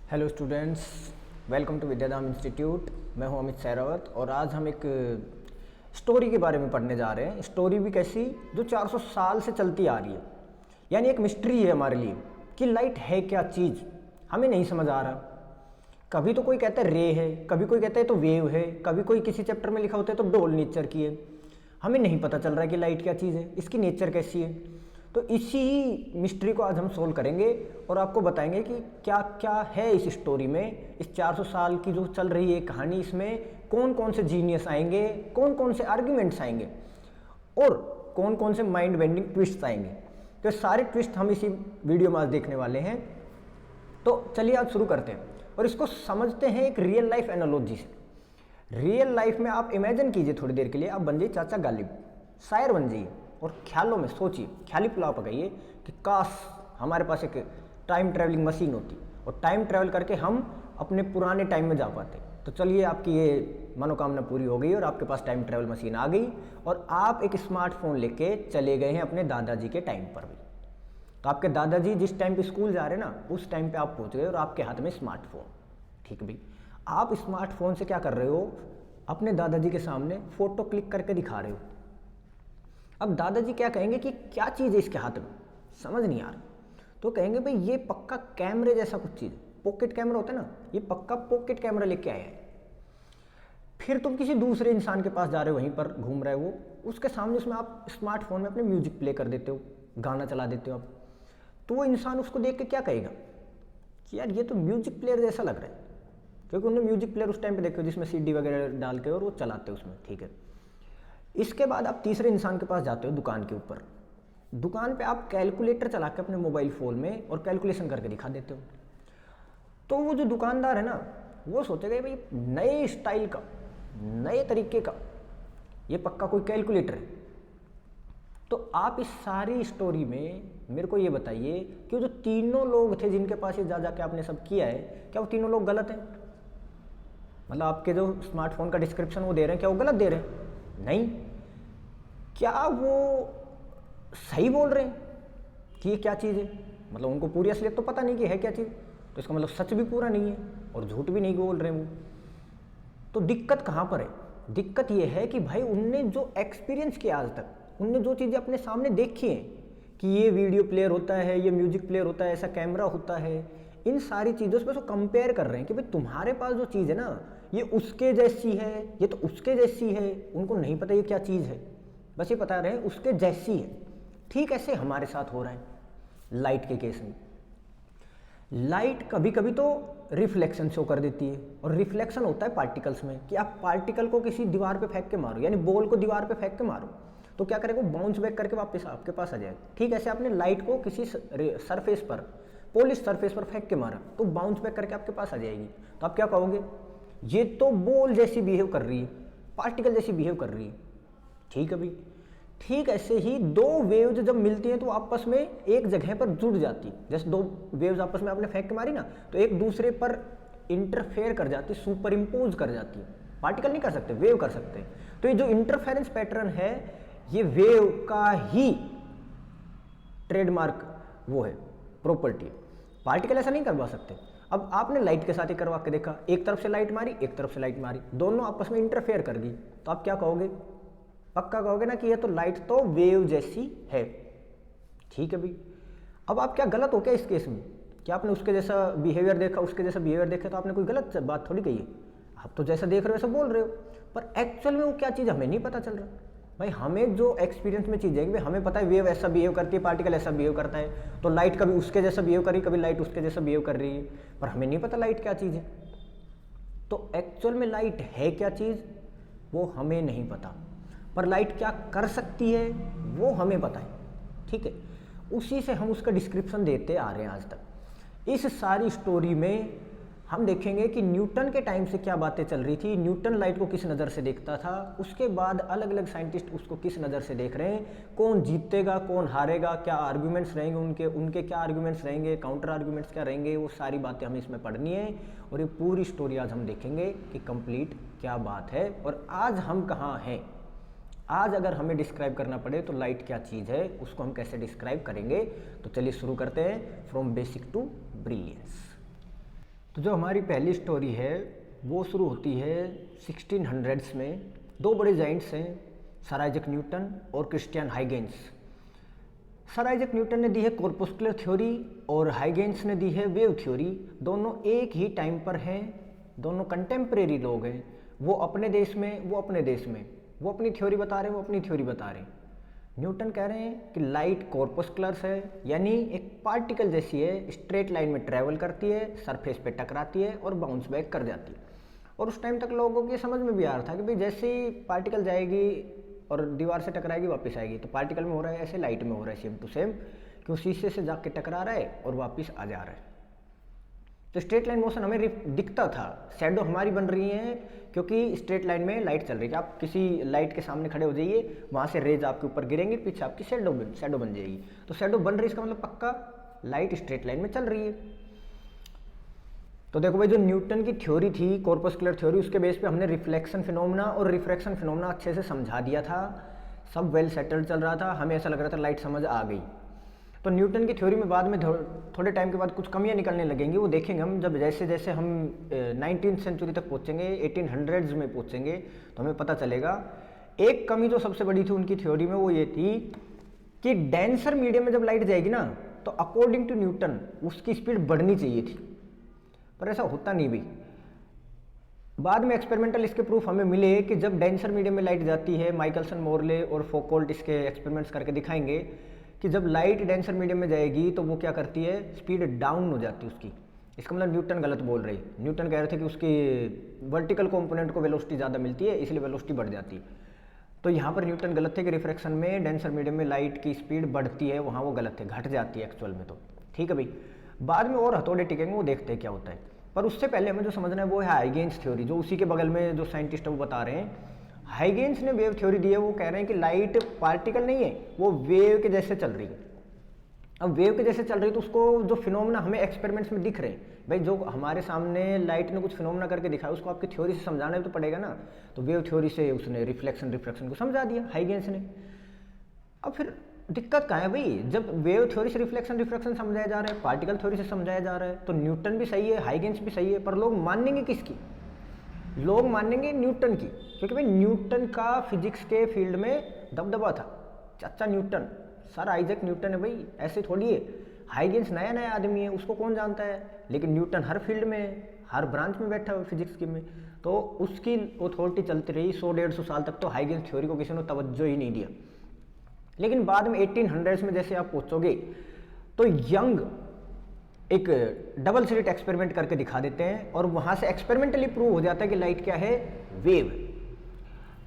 Hello students, welcome to Vidyadham institute. मैं हूं अमित सहरावत और आज हम एक स्टोरी के बारे में पढ़ने जा रहे हैं। स्टोरी भी कैसी, जो 400 साल से चलती आ रही है। यानी एक मिस्ट्री है हमारे लिए कि लाइट है क्या चीज़, हमें नहीं समझ आ रहा। कभी तो कोई कहता है रे है, कभी कोई कहता है तो वेव है, कभी कोई किसी चैप्टर में लिखा होता है तो डोल नेचर की है। हमें नहीं पता चल रहा है कि लाइट क्या चीज़ है, इसकी नेचर कैसी है। तो इसी मिस्ट्री को आज हम सोल्व करेंगे और आपको बताएंगे कि क्या क्या है इस स्टोरी में। इस 400 साल की जो चल रही है कहानी, इसमें कौन कौन से जीनियस आएंगे, कौन कौन से आर्ग्यूमेंट्स आएंगे और कौन कौन से माइंड बेंडिंग ट्विस्ट आएंगे। तो सारे ट्विस्ट हम इसी वीडियो में आज देखने वाले हैं। तो चलिए आज शुरू करते हैं और इसको समझते हैं एक रियल लाइफ एनालॉजी से। रियल लाइफ में आप इमेजिन कीजिए थोड़ी देर के लिए, आप बन जाइए चाचा गालिब, शायर बन जाइए और ख्यालों में सोचिए, ख्याली पुलाव पकाइए कि काश हमारे पास एक टाइम ट्रैवलिंग मशीन होती और टाइम ट्रैवल करके हम अपने पुराने टाइम में जा पाते। तो चलिए, आपकी ये मनोकामना पूरी हो गई और आपके पास टाइम ट्रैवल मशीन आ गई और आप एक स्मार्टफोन लेके चले गए हैं अपने दादाजी के टाइम पर भी। तो आपके दादाजी जिस टाइम पे स्कूल जा रहे हैं ना, उस टाइम पे आप पहुंच गए और आपके हाथ में स्मार्टफोन। ठीक भाई, आप स्मार्टफोन से क्या कर रहे हो, अपने दादाजी के सामने फोटो क्लिक करके दिखा रहे हो। अब दादाजी क्या कहेंगे कि क्या चीज़ है इसके हाथ में, समझ नहीं आ रहा। तो कहेंगे भाई ये पक्का कैमरे जैसा कुछ चीज़, पॉकेट कैमरा होता है ना, ये पक्का पॉकेट कैमरा लेके आया है। फिर तुम किसी दूसरे इंसान के पास जा रहे हो, वहीं पर घूम रहे हो, उसके सामने उसमें आप स्मार्टफोन में अपने म्यूजिक प्ले कर देते हो, गाना चला देते हो आप। तो वो इंसान उसको देख के क्या कहेगा कि यार ये तो म्यूजिक प्लेयर जैसा लग रहा है, क्योंकि उन्होंने म्यूजिक प्लेयर उस टाइम पे देखे जिसमें सीडी वगैरह डाल के और वो चलाते उसमें। ठीक है, इसके बाद आप तीसरे इंसान के पास जाते हो दुकान के ऊपर। दुकान पे आप कैलकुलेटर चला के अपने मोबाइल फ़ोन में और कैलकुलेशन करके दिखा देते हो। तो वो जो दुकानदार है ना, वो सोचेगा भाई नए स्टाइल का, नए तरीके का, ये पक्का कोई कैलकुलेटर है। तो आप इस सारी स्टोरी में मेरे को ये बताइए कि वो जो तीनों लोग थे जिनके पास ये जा जाके आपने सब किया है, क्या वो तीनों लोग गलत हैं? मतलब आपके जो स्मार्टफोन का डिस्क्रिप्शन वो दे रहे हैं, क्या वो गलत दे रहे हैं? नहीं। क्या वो सही बोल रहे हैं कि ये क्या चीज़ है? मतलब उनको पूरी असलियत तो पता नहीं कि है क्या चीज़, तो इसका मतलब सच भी पूरा नहीं है और झूठ भी नहीं बोल रहे वो। तो दिक्कत कहाँ पर है? दिक्कत ये है कि भाई उनने जो एक्सपीरियंस किया आज तक, उनने जो चीज़ें अपने सामने देखी हैं कि ये वीडियो प्लेयर होता है, ये म्यूजिक प्लेयर होता है, ऐसा कैमरा होता है, इन सारी चीज़ों से कंपेयर कर रहे हैं कि भाई तुम्हारे पास जो चीज़ है ना, ये उसके जैसी है, ये तो उसके जैसी है। उनको नहीं पता ये क्या चीज़ है, बस ये बता रहे हैं उसके जैसी है। ठीक ऐसे हमारे साथ हो रहा है लाइट के केस में। लाइट कभी कभी तो रिफ्लेक्शन शो कर देती है, और रिफ्लेक्शन होता है पार्टिकल्स में कि आप पार्टिकल को किसी दीवार पे फेंक के मारो, यानी बॉल को दीवार पे फेंक के मारो तो क्या करेगा, वो बाउंस बैक करके वापस आपके पास आ जाएगा। ठीक ऐसे आपने लाइट को किसी सरफेस पर, पॉलिश सरफेस पर फेंक के मारा तो बाउंस बैक करके आपके पास आ जाएगी। तो आप क्या कहोगे, ये तो बॉल जैसी बिहेव कर रही है, पार्टिकल जैसी बिहेव कर रही है। ठीक है भाई, ठीक ऐसे ही दो वेव्स जब मिलती हैं तो आपस में एक जगह पर जुड़ जाती। जैसे दो वेव्स आपस में आपने फेंक के मारी ना, तो एक दूसरे पर इंटरफेयर कर जाती, सुपर इम्पोज कर जाती। पार्टिकल नहीं कर सकते, वेव कर सकते। तो ये जो इंटरफेरेंस पैटर्न है, ये वेव का ही ट्रेडमार्क वो है, प्रॉपर्टी है। पार्टिकल ऐसा नहीं करवा सकते। अब आपने लाइट के साथ ही करवा के देखा, एक तरफ से लाइट मारी, एक तरफ से लाइट मारी, दोनों आपस में इंटरफेयर कर गई, तो आप क्या कहोगे, पक्का कहोगे ना कि ये तो लाइट तो वेव जैसी है। ठीक है भाई, अब आप क्या गलत हो क्या इस केस में? क्या आपने उसके जैसा बिहेवियर देखा, उसके जैसा बिहेवियर देखा तो आपने कोई गलत बात थोड़ी कही है। आप तो जैसा देख रहे हो वैसा बोल रहे हो, पर एक्चुअल में वो क्या चीज़ हमें नहीं पता चल रहा। भाई हमें जो एक्सपीरियंस में चीज़ है कि भाई हमें पता है वेव ऐसा बिहेव करती है, पार्टिकल ऐसा बिहेव करता है, तो लाइट कभी उसके जैसा बिहेव कर रही है, कभी लाइट उसके जैसा बिहेव कर रही है, पर हमें नहीं पता लाइट क्या चीज़ है। तो एक्चुअल में लाइट है क्या चीज़ वो हमें नहीं पता, पर लाइट क्या कर सकती है वो हमें पता है। ठीक है, उसी से हम उसका डिस्क्रिप्शन देते आ रहे हैं आज तक। इस सारी स्टोरी में हम देखेंगे कि न्यूटन के टाइम से क्या बातें चल रही थी, न्यूटन लाइट को किस नज़र से देखता था, उसके बाद अलग अलग साइंटिस्ट उसको किस नज़र से देख रहे हैं, कौन जीतेगा कौन हारेगा, क्या आर्ग्यूमेंट्स रहेंगे उनके क्या आर्ग्यूमेंट्स रहेंगे, काउंटर आर्ग्यूमेंट्स क्या रहेंगे, वो सारी बातें हमें इसमें पढ़नी है। और ये पूरी स्टोरी आज हम देखेंगे कि कंप्लीट क्या बात है और आज हम कहाँ हैं। आज अगर हमें डिस्क्राइब करना पड़े तो लाइट क्या चीज़ है, उसको हम कैसे डिस्क्राइब करेंगे। तो चलिए शुरू करते हैं, फ्रॉम बेसिक टू ब्रिलियंस। तो जो हमारी पहली स्टोरी है वो शुरू होती है 1600s में। दो बड़े जाइंट्स हैं, सर आइजैक न्यूटन और Christian Huygens. Sir Isaac Newton ने दी है कॉर्पस्कुलर थ्योरी और हाइगेंस ने दी है वेव थ्योरी। दोनों एक ही टाइम पर हैं, दोनों कंटेम्प्रेरी लोग हैं। वो अपने देश में, वो अपने देश में, वो अपनी थ्योरी बता रहे हैं, वो अपनी थ्योरी बता रहे हैं। न्यूटन कह रहे हैं कि लाइट कॉर्पस्कुलर्स है, यानी एक पार्टिकल जैसी है, स्ट्रेट लाइन में ट्रैवल करती है, सरफेस पे टकराती है और बाउंस बैक कर जाती है। और उस टाइम तक लोगों को ये समझ में भी आ रहा था कि भाई जैसे ही पार्टिकल जाएगी और दीवार से टकराएगी वापस आएगी, तो पार्टिकल में हो रहा है ऐसे लाइट में हो रहा है सेम टू सेम, कि वो शीशे से जाके टकरा रहा है और वापस आ जा रहा है। तो स्ट्रेट लाइन मोशन हमें दिखता था, शैडो हमारी बन रही है क्योंकि स्ट्रेट लाइन में लाइट चल रही है। आप किसी लाइट के सामने खड़े हो जाइए, वहाँ से रेज आपके ऊपर गिरेंगे, पीछे आपकी शैडो बन जाएगी। तो शैडो बन रही है, इसका मतलब पक्का लाइट स्ट्रेट लाइन में चल रही है। तो देखो भाई, जो न्यूटन की थ्योरी थी कॉर्पस्कुलर थ्योरी, उसके बेस पे हमने रिफ्लेक्शन फिनोमेना और रिफ्रैक्शन फिनोमेना अच्छे से समझा दिया था। सब वेल सेटल्ड चल रहा था, हमें ऐसा लग रहा था लाइट समझ आ गई। तो न्यूटन की थ्योरी में बाद में थोड़े टाइम के बाद कुछ कमियां निकलने लगेंगी, वो देखेंगे हम जब जैसे जैसे हम 19th सेंचुरी तक पहुँचेंगे, 1800s में पहुँचेंगे, तो हमें पता चलेगा। एक कमी जो सबसे बड़ी थी उनकी थ्योरी में वो ये थी कि डेंसर मीडियम में जब लाइट जाएगी ना, तो अकॉर्डिंग टू न्यूटन उसकी स्पीड बढ़नी चाहिए थी, पर ऐसा होता नहीं भी। बाद में एक्सपेरिमेंटल इसके प्रूफ हमें मिले कि जब डेंसर मीडियम में लाइट जाती है, माइकलसन, मोरले और फोकोल्ट इसके एक्सपेरिमेंट्स करके दिखाएंगे कि जब लाइट डेंसर मीडियम में जाएगी तो वो क्या करती है, स्पीड डाउन हो जाती है उसकी। इसका मतलब न्यूटन गलत बोल रही। न्यूटन कह रहे थे कि उसकी वर्टिकल कंपोनेंट को वेलोसिटी ज़्यादा मिलती है, इसलिए वेलोसिटी बढ़ जाती है। तो यहाँ पर न्यूटन गलत थे कि रिफ्रैक्शन में डेंसर मीडियम में लाइट की स्पीड बढ़ती है, वहाँ वो गलत थे, घट जाती है एक्चुअल में। तो ठीक है भाई, बाद में और हथौड़े टिकेंगे, वो देखते हैं क्या होता है। पर उससे पहले हमें जो समझना है वो है हाइगेंस थ्योरी, जो उसी के बगल में जो साइंटिस्ट है वो बता रहे हैं। हाइगेंस ने वेव थ्योरी दी है, वो कह रहे हैं कि लाइट पार्टिकल नहीं है, वो वेव के जैसे चल रही है। अब वेव के जैसे चल रही है तो उसको जो फिनोमेना हमें एक्सपेरिमेंट्स में दिख रहे हैं, भाई जो हमारे सामने लाइट ने कुछ फिनोमेना करके दिखाया, उसको आपकी थ्योरी से समझाना तो पड़ेगा ना। तो वेव थ्योरी से उसने रिफ्लेक्शन को समझा दिया हाइगेंस ने। अब फिर दिक्कत कहाँ है भाई, जब वेव थ्योरी से रिफ्लेक्शन समझाया जा रहा है, पार्टिकल थ्योरी से समझाया जा रहा है, तो न्यूटन भी सही है, हाइगेंस भी सही है, पर लोग मानेंगे किसकी? लोग मानेंगे न्यूटन की, क्योंकि भाई न्यूटन का फिजिक्स के फील्ड में दबदबा था। चाचा न्यूटन, सर आइजैक न्यूटन है भाई, ऐसे थोड़ी है। हाइगेंस नया नया आदमी है, उसको कौन जानता है, लेकिन न्यूटन हर फील्ड में, हर ब्रांच में बैठा हुआ फिजिक्स की में, तो उसकी अथॉरिटी चलती रही 100-150 साल तक। तो हाइगेंस थ्योरी को किसी ने तवज्जो ही नहीं दिया। लेकिन बाद में 1800s में जैसे आप पहुंचोगे तो यंग एक डबल स्लिट एक्सपेरिमेंट करके दिखा देते हैं, और वहां से एक्सपेरिमेंटली प्रूव हो जाता है कि लाइट क्या है, वेव।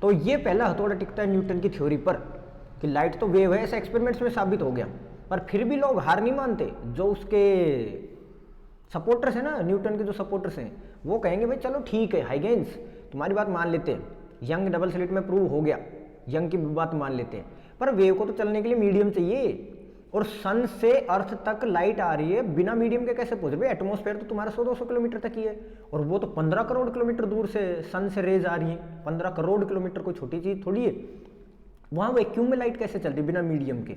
तो ये पहला हथौड़ा टिकता है न्यूटन की थ्योरी पर कि लाइट तो वेव है, ऐसा एक्सपेरिमेंट्स में साबित हो गया। पर फिर भी लोग हार नहीं मानते। जो उसके सपोर्टर्स हैं ना, न्यूटन के जो सपोर्टर्स हैं, वो कहेंगे भाई चलो ठीक है हाइगेंस, तुम्हारी बात मान लेते हैं, यंग डबल स्लिट में प्रूव हो गया, यंग की बात मान लेते हैं, पर वेव को तो चलने के लिए मीडियम चाहिए। और सन से अर्थ तक लाइट आ रही है, बिना मीडियम के कैसे पहुंच रही है? एटमॉस्फेयर तो तुम्हारा 100-200 किलोमीटर तक ही है, और वो तो 15 करोड़ किलोमीटर दूर से सन से रेज आ रही है। 15 करोड़ किलोमीटर कोई छोटी चीज थोड़ी है। वहां वैक्यूम में लाइट कैसे चल रही है बिना मीडियम के?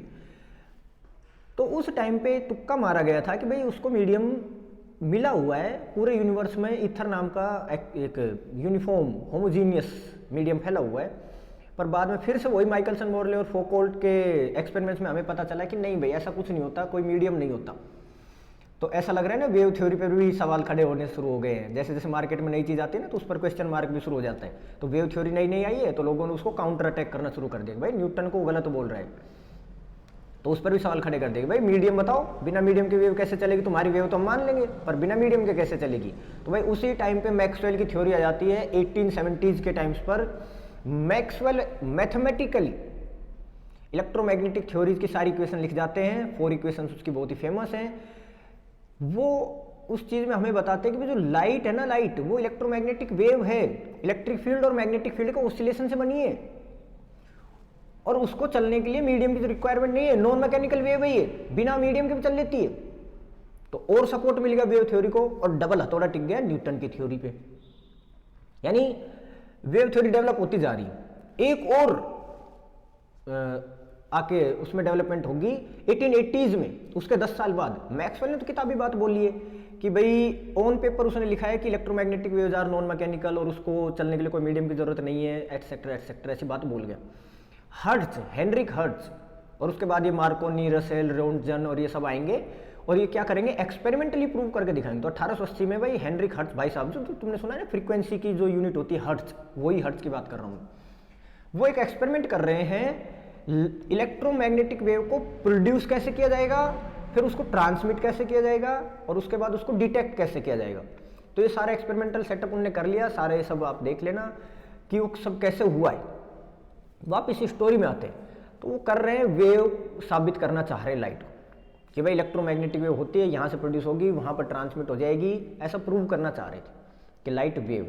तो उस टाइम पे तुक्का मारा गया था कि भाई उसको मीडियम मिला हुआ है, पूरे यूनिवर्स में ईथर नाम का एक यूनिफॉर्म होमोजीनियस मीडियम फैला हुआ है। पर बाद में फिर से वही माइकलसन, मोरले और फोकोल्ट के एक्सपेरिमेंट्स में हमें पता चला कि नहीं भाई ऐसा कुछ नहीं होता, कोई मीडियम नहीं होता। तो ऐसा लग रहा है ना, वेव थ्योरी पर भी सवाल खड़े होने शुरू हो गए हैं। जैसे जैसे मार्केट में नई चीज़ आती है ना, तो उस पर क्वेश्चन मार्क भी शुरू हो जाता है। तो वेव थ्योरी नई आई है, तो लोगों ने उसको काउंटर अटैक करना शुरू कर दिया, भाई न्यूटन को गलत बोल रहा है, तो उस पर भी सवाल खड़े कर देंगे, भाई मीडियम बताओ, बिना मीडियम की वेव कैसे चलेगी? तुम्हारी वेव तो हम मान लेंगे, पर बिना मीडियम के कैसे चलेगी? तो भाई उसी टाइम पे मैक्सवेल की थ्योरी आ जाती है 1870s के टाइम्स पर। मैक्सवेल मैथमेटिकली इलेक्ट्रोमैग्नेटिक थ्योरीज की सारी इक्वेशन लिख जाते हैं, 4 इक्वेशंस उसकी बहुत ही फेमस हैं। वो उस चीज में हमें बताते हैं कि जो लाइट है ना, लाइट वो इलेक्ट्रोमैग्नेटिक वेव है, इलेक्ट्रिक फील्ड और मैग्नेटिक फील्ड का ऑसिलेशन से बनी है, और उसको चलने के लिए मीडियम की रिक्वायरमेंट नहीं है, नॉन मैकेनिकल वेव है ये, बिना मीडियम के भी चल लेती है। तो और सपोर्ट मिल गया वेव थ्योरी को, और डबल हथौड़ा टिक गया न्यूटन की थ्योरी पे। यानी वेव थ्योरी डेवलप होती जा रही है। एक और आके उसमें डेवलपमेंट होगी 1880s में, उसके 10 साल बाद। मैक्सवेल ने तो किताबी बात बोली है कि भाई ऑन पेपर उसने लिखा है कि electromagnetic waves are non mechanical और उसको चलने के लिए कोई मीडियम की जरूरत नहीं है, एटसेट्रा एटसेट्रा, ऐसी बात बोल गया। हर्ट्ज, हेनरिक हर्ट्ज, और उसके बाद ये मार्कोनी, रसेल, रोन्टजन और ये सब आएंगे और ये क्या करेंगे, एक्सपेरिमेंटली प्रूव करके दिखाएंगे। तो 1880 में भाई हेनरिक हर्ट्ज भाई साहब, जो तुमने सुना है ना फ्रीक्वेंसी की जो यूनिट होती है हर्ट्ज, वही हर्ट्ज की बात कर रहा हूँ। वो एक एक्सपेरिमेंट कर रहे हैं, इलेक्ट्रोमैग्नेटिक वेव को प्रोड्यूस कैसे किया जाएगा, फिर उसको ट्रांसमिट कैसे किया जाएगा और उसके बाद उसको डिटेक्ट कैसे किया जाएगा। तो ये सारा एक्सपेरिमेंटल सेटअप उन्होंने कर लिया, सारे सब आप देख लेना कि वो सब कैसे हुआ है। वापिस स्टोरी में आते हैं, तो वो कर रहे हैं वेव साबित करना चाह रहे हैं लाइट को कि भाई इलेक्ट्रोमैग्नेटिक वेव होती है, यहाँ से प्रोड्यूस होगी, वहाँ पर ट्रांसमिट हो जाएगी, ऐसा प्रूव करना चाह रहे थे कि लाइट वेव।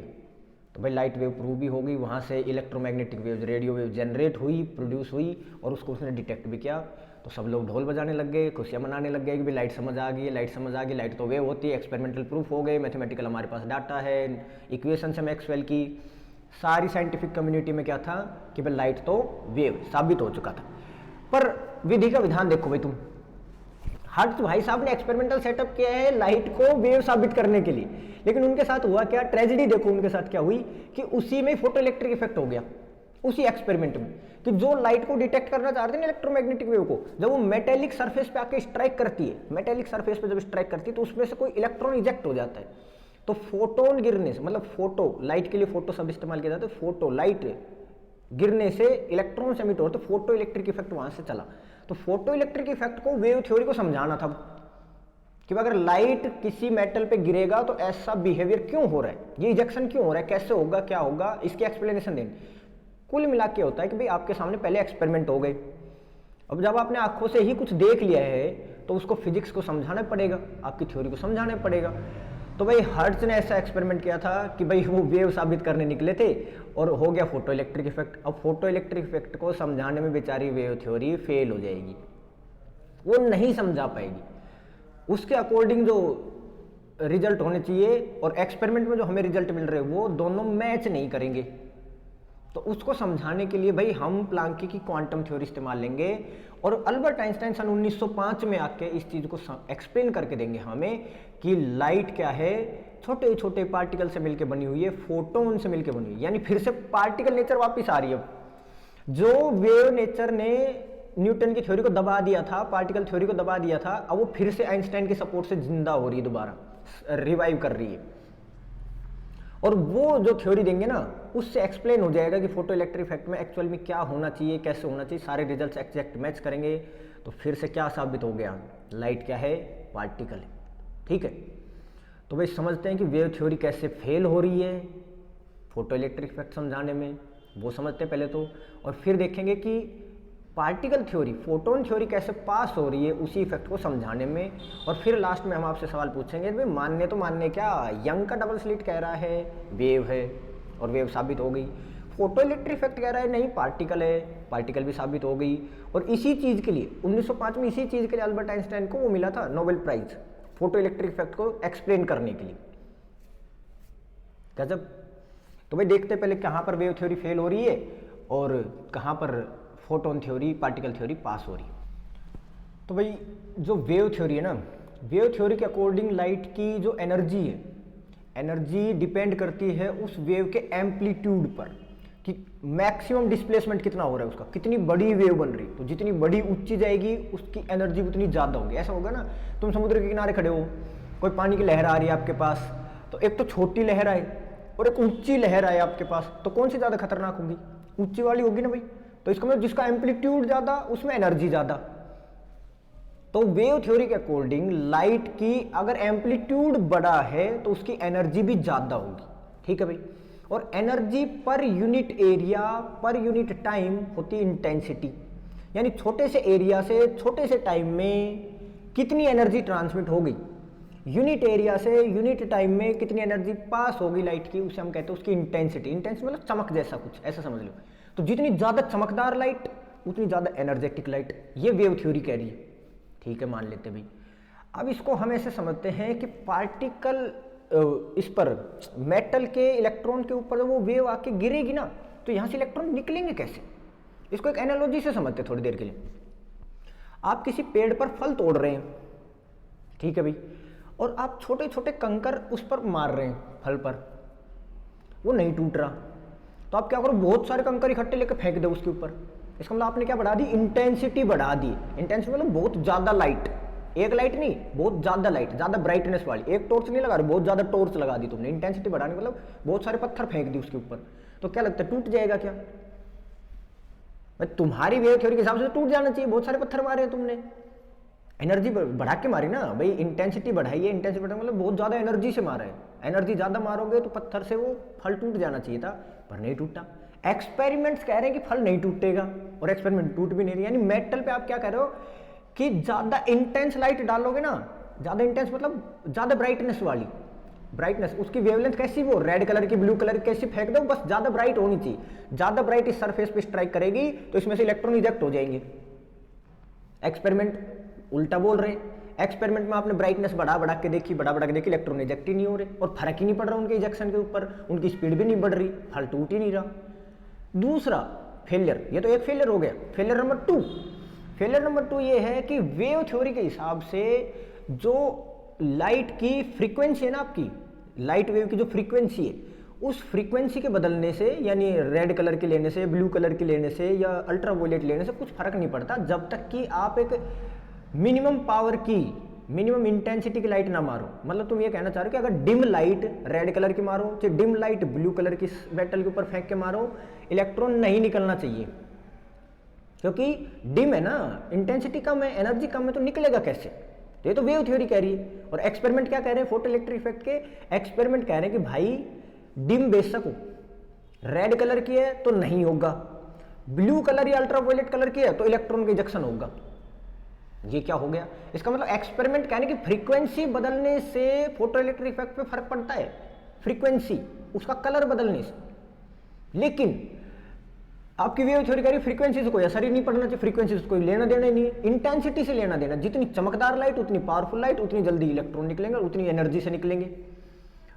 तो भाई लाइट वेव प्रूव भी होगी, वहाँ से electromagnetic wave, radio wave generate हुई, प्रोड्यूस हुई और उसको उसने डिटेक्ट भी किया। तो सब लोग ढोल बजाने लग गए, खुशियाँ मनाने लग गए कि भाई लाइट समझ आ गई, लाइट समझ आ गई, लाइट तो वेव होती है, एक्सपेरिमेंटल प्रूफ हो गए, मैथमेटिकल हमारे पास डाटा है, इक्वेशंस है मैक्सवेल की। सारी साइंटिफिक कम्युनिटी में क्या था कि भाई लाइट तो वेव साबित हो चुका था। पर विधि का विधान देखो भाई तुम, हर्ट्ज भाई साहब ने एक्सपेरिमेंटल सेटअप किया है लाइट को वेव साबित करने के लिए, लेकिन उनके साथ हुआ क्या, ट्रेजेडी देखो उनके साथ क्या हुई कि उसी में फोटो इलेक्ट्रिक इफेक्ट हो गया, उसी एक्सपेरिमेंट में, कि जो लाइट को डिटेक्ट करना चाहते हैं इलेक्ट्रोमैग्नेटिक वेव को, जब वो मेटेलिक सरफेस पे आके स्ट्राइक करती है, मेटेलिक सरफेस पे जब स्ट्राइक करती है तो उसमें से कोई इलेक्ट्रॉन इजेक्ट हो जाता है। तो फोटोन गिरने से, मतलब फोटो, लाइट के लिए फोटो शब्द इस्तेमाल किया जाता है, फोटो लाइट गिरने से इलेक्ट्रॉन एमिट होते, तो फोटो इलेक्ट्रिक इफेक्ट वहां से चला। तो फोटो इलेक्ट्रिक इफेक्ट को वेव थ्योरी को समझाना था कि अगर लाइट किसी मेटल पे गिरेगा तो ऐसा बिहेवियर क्यों हो रहा है, ये इजेक्शन क्यों हो रहा है, कैसे होगा, क्या होगा, इसकी एक्सप्लेनेशन देनी। कुल मिला के होता है कि भाई आपके सामने पहले एक्सपेरिमेंट हो गए, अब जब आपने आंखों से ही कुछ देख लिया है तो उसको फिजिक्स को समझाना पड़ेगा, आपकी थ्योरी को समझाना पड़ेगा। तो भाई हर्ट्ज ने ऐसा एक्सपेरिमेंट किया था कि भाई वो वेव साबित करने निकले थे और हो गया फोटो इलेक्ट्रिक इफेक्ट। अब फोटो इलेक्ट्रिक इफेक्ट को समझाने में बेचारी वेव थ्योरी फेल हो जाएगी, वो नहीं समझा पाएगी, उसके अकॉर्डिंग जो रिजल्ट होने चाहिए और एक्सपेरिमेंट में जो हमें रिजल्ट मिल रहे हैं वो दोनों मैच नहीं करेंगे। तो उसको समझाने के लिए भाई हम प्लांकी की क्वांटम थ्योरी इस्तेमाल लेंगे और अल्बर्ट आइंस्टाइन सन 1905 में आके इस चीज़ को एक्सप्लेन करके देंगे हमें कि लाइट क्या है, छोटे छोटे पार्टिकल से मिलकर बनी हुई है, फोटोन से मिलकर बनी हुई है, यानी फिर से पार्टिकल नेचर वापस आ रही है। जो वेव नेचर ने न्यूटन की थ्योरी को दबा दिया था, पार्टिकल थ्योरी को दबा दिया था, अब वो फिर से आइंस्टाइन के सपोर्ट से जिंदा हो रही है, दोबारा रिवाइव कर रही है। और वो जो थ्योरी देंगे ना उससे एक्सप्लेन हो जाएगा कि फोटो इलेक्ट्रिक इफेक्ट में एक्चुअल में क्या होना चाहिए, कैसे होना चाहिए, सारे रिजल्ट्स एग्जैक्ट मैच करेंगे। तो फिर से क्या साबित हो गया, लाइट क्या है, पार्टिकल है। ठीक है, तो भाई समझते हैं कि वेव थ्योरी कैसे फेल हो रही है फोटो इलेक्ट्रिक इफेक्ट समझाने में, वो समझते हैं पहले तो, और फिर देखेंगे कि पार्टिकल थ्योरी, फोटोन थ्योरी कैसे पास हो रही है उसी इफेक्ट को समझाने में। और फिर लास्ट में हम आपसे सवाल पूछेंगे भाई मानने तो मानने क्या, यंग का डबल स्लिट कह रहा है वेव है और वेव साबित हो गई, फोटो इलेक्ट्रिक इफेक्ट कह रहा है नहीं पार्टिकल है, पार्टिकल भी साबित हो गई। और इसी चीज़ के लिए 1905 में इसी चीज़ के लिए अल्बर्ट आइंस्टाइन को वो मिला था Nobel prize, photo electric effect को एक्सप्लेन करने के लिए। गजब। तो भाई देखते पहले कहाँ पर वेव थ्योरी फेल हो रही है और कहाँ पर फोटोन थ्योरी, पार्टिकल थ्योरी पास हो रही। तो भाई जो वेव थ्योरी है ना, वेव थ्योरी के अकॉर्डिंग लाइट की जो एनर्जी है, एनर्जी डिपेंड करती है उस वेव के एम्पलीट्यूड पर कि मैक्सिमम डिस्प्लेसमेंट कितना हो रहा है उसका, कितनी बड़ी वेव बन रही। तो जितनी बड़ी ऊंची जाएगी उसकी एनर्जी उतनी ज़्यादा होगी। ऐसा होगा ना, तुम समुद्र के किनारे खड़े हो, कोई पानी की लहर आ रही है आपके पास, तो एक तो छोटी लहर आए और एक ऊंची लहर आए आपके पास, तो कौन सी ज़्यादा खतरनाक होगी, ऊंची वाली होगी ना भाई। तो इसका मतलब जिसका एम्पलीट्यूड ज़्यादा उसमें एनर्जी ज़्यादा। तो वेव थ्योरी के अकॉर्डिंग लाइट की अगर एम्पलीट्यूड बड़ा है तो उसकी एनर्जी भी ज़्यादा होगी। ठीक है भाई, और energy per unit area per unit time होती इंटेंसिटी, यानी छोटे से एरिया से छोटे से टाइम में कितनी एनर्जी ट्रांसमिट हो गई, यूनिट एरिया से यूनिट टाइम में कितनी एनर्जी पास होगी लाइट की, उसे हम कहते हैं उसकी इंटेंसिटी। इंटेंसिटी मतलब चमक जैसा कुछ, ऐसा समझ लो। तो जितनी ज़्यादा चमकदार लाइट उतनी ज़्यादा एनर्जेटिक लाइट, ये वेव थ्योरी कह रही है। ठीक है, मान लेते भाई। अब इसको हम ऐसे समझते हैं कि पार्टिकल इस पर मेटल के इलेक्ट्रॉन के ऊपर वो वेव आके गिरेगी ना, तो यहाँ से इलेक्ट्रॉन निकलेंगे कैसे। इसको एक एनालॉजी से समझते हैं थोड़ी देर के लिए। आप किसी पेड़ पर फल तोड़ रहे हैं, ठीक है भाई, और आप छोटे छोटे कंकर उस पर मार रहे हैं फल पर, वो नहीं टूट रहा, तो आप क्या करो, बहुत सारे कंकर इकट्ठे लेकर फेंक दो उसके ऊपर। इसका मतलब आपने क्या बढ़ा दी, इंटेंसिटी बढ़ा दी। इंटेंसिटी मतलब बहुत ज़्यादा लाइट, एक लाइट नहीं, बहुत ज़्यादा लाइट, ज़्यादा ब्राइटनेस वाली। एक टॉर्च नहीं लगा रहे, बहुत ज़्यादा टॉर्च लगा दी तुमने। इंटेंसिटी बढ़ाने मतलब बहुत सारे पत्थर फेंक दी उसके ऊपर, तो क्या लगता है टूट जाएगा क्या? तुम्हारी वेव थ्योरी के हिसाब से टूट जाना चाहिए, बहुत सारे पत्थर मारे हैं तुमने, एनर्जी बढ़ा के मारी ना भाई, इंटेंसिटी बढ़ाई है। इंटेंसिटी बढ़ा मतलब बहुत ज़्यादा एनर्जी से मारा है, एनर्जी ज़्यादा मारोगे तो पत्थर से वो फल टूट जाना चाहिए था, पर नहीं टूटा। एक्सपेरिमेंट्स कह रहे हैं कि फल नहीं टूटेगा, और एक्सपेरिमेंट टूट भी नहीं रही। यानी मेटल पे आप क्या कह रहे हो कि ज़्यादा इंटेंस लाइट डालोगे ना, ज़्यादा इंटेंस मतलब ज़्यादा ब्राइटनेस वाली, ब्राइटनेस उसकी वेवलेंथ कैसी, वो रेड कलर की ब्लू कलर की कैसी फेंक दो, बस ज़्यादा ब्राइट होनी चाहिए। ज़्यादा ब्राइट इस सरफेस पे स्ट्राइक करेगी तो इसमें से इलेक्ट्रॉन इजेक्ट हो जाएंगे। एक्सपेरिमेंट उल्टा बोल रहे हैं, एक्सपेरिमेंट में आपने ब्राइटनेस बढ़ा बढ़ा के देखी, इलेक्ट्रॉन इजेक्ट ही नहीं हो रहे, और फर्क ही नहीं पड़ रहा उनके इजेक्शन के ऊपर, उनकी स्पीड भी नहीं बढ़ रही, फल टूट ही नहीं रहा। दूसरा फेलियर, ये तो एक फेलियर हो गया। फेलियर नंबर टू ये है कि वेव थ्योरी के हिसाब से जो लाइट की फ्रीक्वेंसी है ना, आपकी लाइट वेव की जो फ्रीक्वेंसी है, उस फ्रीक्वेंसी के बदलने से, यानी रेड कलर की लेने से, ब्लू कलर की लेने से या अल्ट्रावायलेट लेने से कुछ फर्क नहीं पड़ता, जब तक कि आप एक मिनिमम पावर की, मिनिमम इंटेंसिटी की लाइट ना मारो। मतलब तुम ये कहना चाह रहे हो कि अगर डिम लाइट रेड कलर की मारो, चाहे डिम लाइट ब्लू कलर की मेटल के ऊपर फेंक के मारो, इलेक्ट्रॉन नहीं निकलना चाहिए, क्योंकि डिम है ना, इंटेंसिटी कम है, एनर्जी कम है, तो निकलेगा कैसे? तो ये तो वेव थ्योरी कह रही है। और एक्सपेरिमेंट क्या कह रहे हैं, फोटो इलेक्ट्रिक इफेक्ट के एक्सपेरिमेंट कह रहे हैं कि भाई डिम बेशक हो, रेड कलर की है तो नहीं होगा, ब्लू कलर या अल्ट्रावायलेट कलर की है तो इलेक्ट्रॉन का इजेक्शन होगा। ये क्या हो गया? इसका मतलब एक्सपेरिमेंट कहने की फ्रीक्वेंसी बदलने से फोटो इलेक्ट्रिक इफेक्ट पे फर्क पड़ता है, फ्रीक्वेंसी, उसका कलर बदलने से। लेकिन आपकी वेव थ्योरी कह रही फ्रीक्वेंसी से कोई असर ही नहीं पड़ना चाहिए, फ्रीक्वेंसी से कोई लेना देना ही नहीं है, इंटेंसिटी से लेना देना। जितनी चमकदार लाइट, उतनी पावरफुल लाइट, उतनी जल्दी इलेक्ट्रॉन निकलेंगे, उतनी एनर्जी से निकलेंगे।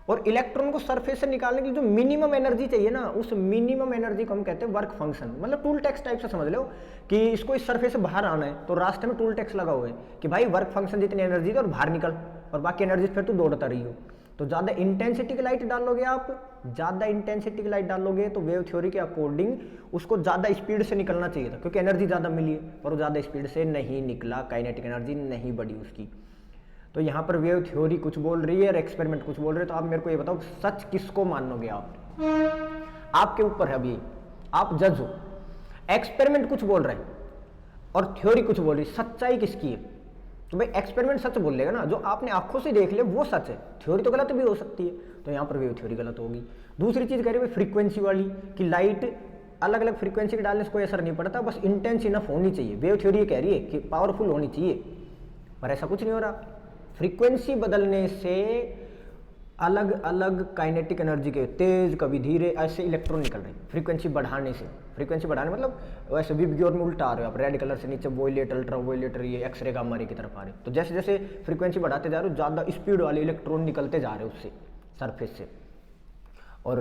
और इलेक्ट्रॉन को सरफेस से निकालने के लिए जो मिनिमम एनर्जी चाहिए ना, उस मिनिमम एनर्जी को हम कहते हैं वर्क फंक्शन। मतलब टूल टैक्स टाइप से समझ लो कि इसको इस सरफेस से बाहर आना है तो रास्ते में टूल टैक्स लगा हुआ है कि भाई वर्क फंक्शन जितनी एनर्जी दे और बाहर निकल, और बाकी एनर्जी फिर तू दौड़ता रही हो। तो ज़्यादा इंटेंसिटी की लाइट डालोगे आप, ज़्यादा इंटेंसिटी की लाइट डालोगे तो वेव थ्योरी के अकॉर्डिंग उसको ज़्यादा स्पीड से निकलना चाहिए था, क्योंकि एनर्जी ज़्यादा मिली है, पर वो ज़्यादा स्पीड से नहीं निकला, काइनेटिक एनर्जी नहीं बढ़ी उसकी। तो यहाँ पर वेव थ्योरी कुछ बोल रही है और एक्सपेरिमेंट कुछ बोल रहे हैं। तो आप मेरे को ये बताओ, सच किसको मानोगे आप? आपके ऊपर है अभी, आप जज हो। एक्सपेरिमेंट कुछ बोल रहे हैं और थ्योरी कुछ बोल रही है, सच्चाई किसकी है? तो भाई एक्सपेरिमेंट सच बोल लेगा ना, जो आपने आंखों से देख ले वो सच है, थ्योरी तो गलत भी हो सकती है, तो यहाँ पर वेव थ्योरी गलत होगी। दूसरी चीज कह रही है फ्रीक्वेंसी वाली, कि लाइट अलग अलग फ्रीक्वेंसी के डालने से कोई असर नहीं पड़ता, बस इंटेंस इनफ होनी चाहिए। वेव थ्योरी ये कह रही है कि पावरफुल होनी चाहिए, पर ऐसा कुछ नहीं हो रहा। फ्रीक्वेंसी बदलने से अलग अलग काइनेटिक एनर्जी के तेज, कभी धीरे, ऐसे इलेक्ट्रॉन निकल रहे हैं फ्रीक्वेंसी बढ़ाने से। फ्रीक्वेंसी बढ़ाने मतलब वैसे भी और में उल्टा आ रहे हो आप, रेड कलर से नीचे वोयलेट, अल्ट्रा वोयलेट, ये एक्सरे गामा रे की तरफ आ रहे हो। तो जैसे जैसे फ्रीक्वेंसी बढ़ाते जा रहे हो, ज़्यादा स्पीड वाले इलेक्ट्रॉन निकलते जा रहे हो उससे, सरफेस से। और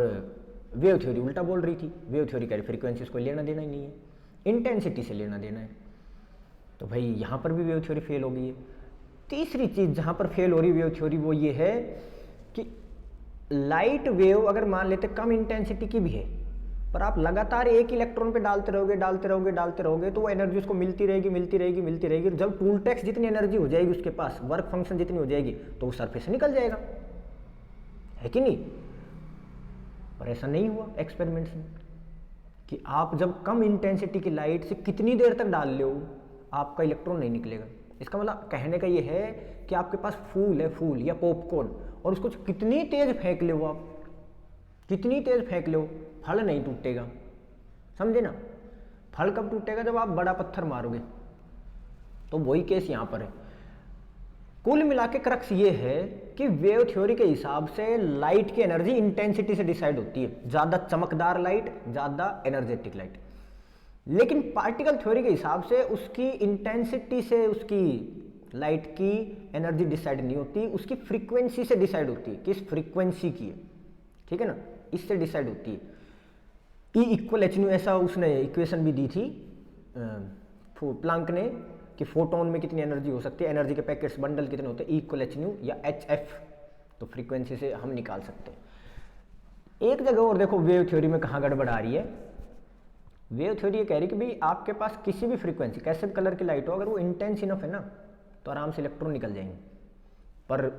वेव थ्योरी उल्टा बोल रही थी, वेव थ्योरी कह रही फ्रीक्वेंसी को लेना देना ही नहीं है, इंटेंसिटी से लेना देना है। तो भाई यहाँ पर भी वेव थ्योरी फेल हो गई है। तीसरी चीज़ जहाँ पर फेल हो रही वेव थ्योरी वो ये है कि लाइट वेव अगर मान लेते कम इंटेंसिटी की भी है, पर आप लगातार एक इलेक्ट्रॉन पे डालते रहोगे तो वो एनर्जी उसको मिलती रहेगी। जब टूल टैक्स जितनी एनर्जी हो जाएगी उसके पास, वर्क फंक्शन जितनी हो जाएगी, तो वो सरफेस से निकल जाएगा, है कि नहीं? पर ऐसा नहीं हुआ एक्सपेरिमेंट्स में, कि आप जब कम इंटेंसिटी की लाइट से कितनी देर तक डाल लो, आपका इलेक्ट्रॉन नहीं निकलेगा। इसका मतलब कहने का ये है कि आपके पास फूल है, फूल या पॉपकॉर्न, और उसको कितनी तेज फेंक लो आप, कितनी तेज फेंक लो, फल नहीं टूटेगा। समझे ना? फल कब टूटेगा? जब आप बड़ा पत्थर मारोगे। तो वही केस यहाँ पर है। कुल मिला के क्रक्स ये है कि वेव थ्योरी के हिसाब से लाइट की एनर्जी इंटेंसिटी से डिसाइड होती है, ज़्यादा चमकदार लाइट, ज़्यादा एनर्जेटिक लाइट। लेकिन पार्टिकल थ्योरी के हिसाब से उसकी इंटेंसिटी से उसकी लाइट की एनर्जी डिसाइड नहीं होती, उसकी फ्रीक्वेंसी से डिसाइड होती है, किस फ्रीक्वेंसी की है, ठीक है ना, इससे डिसाइड होती है। E = h nu, ऐसा उसने इक्वेशन भी दी थी प्लांक ने, कि फोटोन में कितनी एनर्जी हो सकती है, एनर्जी के पैकेट्स बंडल कितने होते हैं, इक्वल एच न्यू या एच एफ, तो फ्रीक्वेंसी से हम निकाल सकते हैं। एक जगह और देखो वेव थ्योरी में कहाँ गड़बड़ आ रही है। वेव थ्योरी ये कह रही है कि भाई आपके पास किसी भी फ्रीक्वेंसी, कैसे भी कलर की लाइट हो, अगर वो इंटेंस इनफ है ना तो आराम से इलेक्ट्रॉन निकल जाएंगे। पर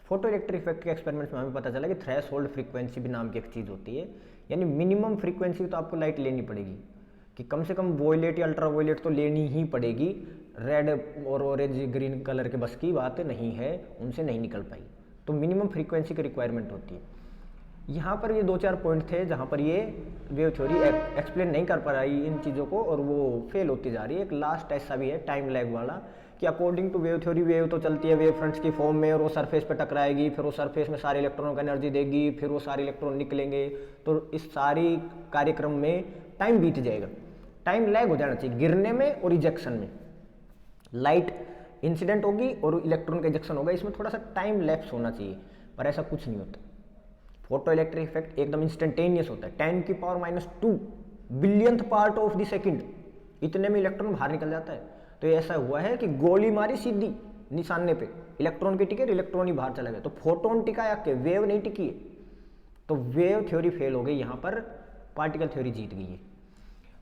फोटो इलेक्ट्रिक इफेक्ट के एक्सपेरिमेंट्स में हमें पता चला कि थ्रेश होल्ड फ्रीक्वेंसी भी नाम की एक चीज़ होती है, यानी मिनिमम फ्रीक्वेंसी तो आपको लाइट लेनी पड़ेगी कि कम से कम वॉयलेट या अल्ट्रा वॉयलेट तो लेनी ही पड़ेगी। रेड और ऑरेंज ग्रीन कलर के बस की बात नहीं है, उनसे नहीं निकल पाई, तो मिनिमम फ्रीक्वेंसी की रिक्वायरमेंट होती है। यहाँ पर ये 2-4 पॉइंट थे जहाँ पर ये वेव थ्योरी एक्सप्लेन नहीं कर पा रही इन चीज़ों को और वो फेल होती जा रही है। एक लास्ट ऐसा भी है टाइम लैग वाला कि according to wave theory wave तो चलती है वेव फ्रंट्स की फॉर्म में और वो सरफेस पे टकराएगी, फिर वो सरफेस में सारे इलेक्ट्रॉनों को एनर्जी देगी, फिर वो सारे इलेक्ट्रॉन निकलेंगे, तो इस सारी कार्यक्रम में टाइम बीत जाएगा। टाइम लैग हो जाना चाहिए गिरने में और इजेक्शन में। लाइट इंसिडेंट होगी और इलेक्ट्रॉन का इजेक्शन होगा, इसमें थोड़ा सा टाइम लैप्स होना चाहिए, पर ऐसा कुछ नहीं होता। फोटो इलेक्ट्रिक इफेक्ट एकदम इंस्टेंटेनियस होता है, 10⁻⁻2 billionth part of the second, इतने में इलेक्ट्रॉन बाहर निकल जाता है। तो ऐसा हुआ है कि गोली मारी सीधी निशाने पे, इलेक्ट्रॉन के टिके, इलेक्ट्रॉन ही बाहर चला गया, तो फोटोन टिका या के वेव नहीं टिकी है, तो वेव थ्योरी फेल हो गई, यहाँ पर पार्टिकल थ्योरी जीत गई है।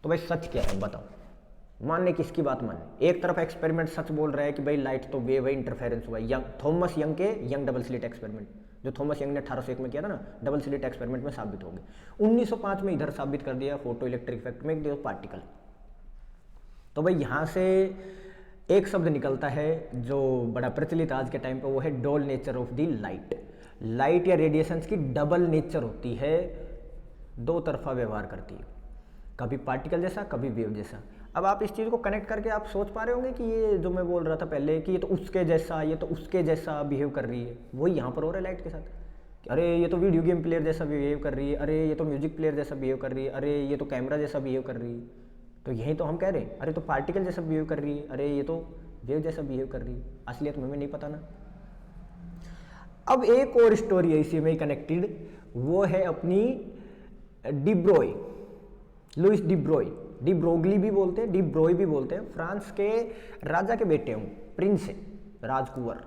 तो भाई सच क्या है बताओ, मानने किसकी बात मानने? एक तरफ एक्सपेरिमेंट सच बोल रहा है कि भाई लाइट तो वेव है, इंटरफेरेंस हुआ है, थॉमस यंग के यंग डबल स्लिट एक्सपेरिमेंट, जो थॉमस यंग ने 1801 में किया था ना, डबल स्लिट एक्सपेरिमेंट में साबित हो गया। 1905 में इधर साबित कर दिया फोटो इलेक्ट्रिक इफेक्ट में एक पार्टिकल। तो भाई यहाँ से एक शब्द निकलता है जो बड़ा प्रचलित आज के टाइम पे, वो है double nature of the light. Light या रेडिएशंस की डबल नेचर होती है, दो तरफा व्यवहार करती है, कभी पार्टिकल जैसा कभी वेव जैसा। अब आप इस चीज़ को कनेक्ट करके आप सोच पा रहे होंगे कि ये जो मैं बोल रहा था पहले कि ये तो उसके जैसा, ये तो उसके जैसा बिहेव कर रही है, वही यहाँ पर हो रहा है लाइट के साथ। अरे ये तो वीडियो गेम प्लेयर जैसा बिहेव कर रही है, अरे ये तो म्यूजिक प्लेयर जैसा बिहेव कर रही है, अरे ये तो कैमरा जैसा बिहेव कर रही है। तो यही तो हम कह रहे हैं, अरे तो पार्टिकल जैसा बिहेव कर रही है, अरे ये तो वेव जैसा बिहेव कर रही है। असलियत में हमें नहीं पता ना। अब एक और स्टोरी है इसी में कनेक्टेड, वो है अपनी डिब्रोय, लुइस डिब्रोय, डिब्रोगली भी बोलते हैं, डिब्रोय भी बोलते हैं, फ्रांस के राजा के बेटे हूँ, प्रिंस है, राजकुंवर।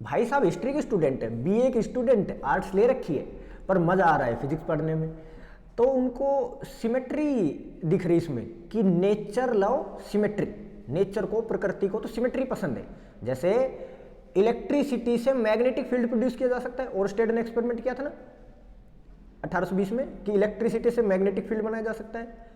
भाई साहब हिस्ट्री के स्टूडेंट है, बीए के स्टूडेंट है, आर्ट्स ले रखी है, पर मजा आ रहा है फिजिक्स पढ़ने में। तो उनको सिमेट्री दिख रही इसमें कि नेचर लव सिमेट्री, नेचर को, प्रकृति को तो सिमेट्री पसंद है। जैसे इलेक्ट्रिसिटी से मैग्नेटिक फील्ड प्रोड्यूस किया जा सकता है, ओरस्टेड ने एक्सपेरिमेंट किया था ना 1820 में कि इलेक्ट्रिसिटी से मैग्नेटिक फील्ड बनाया जा सकता है।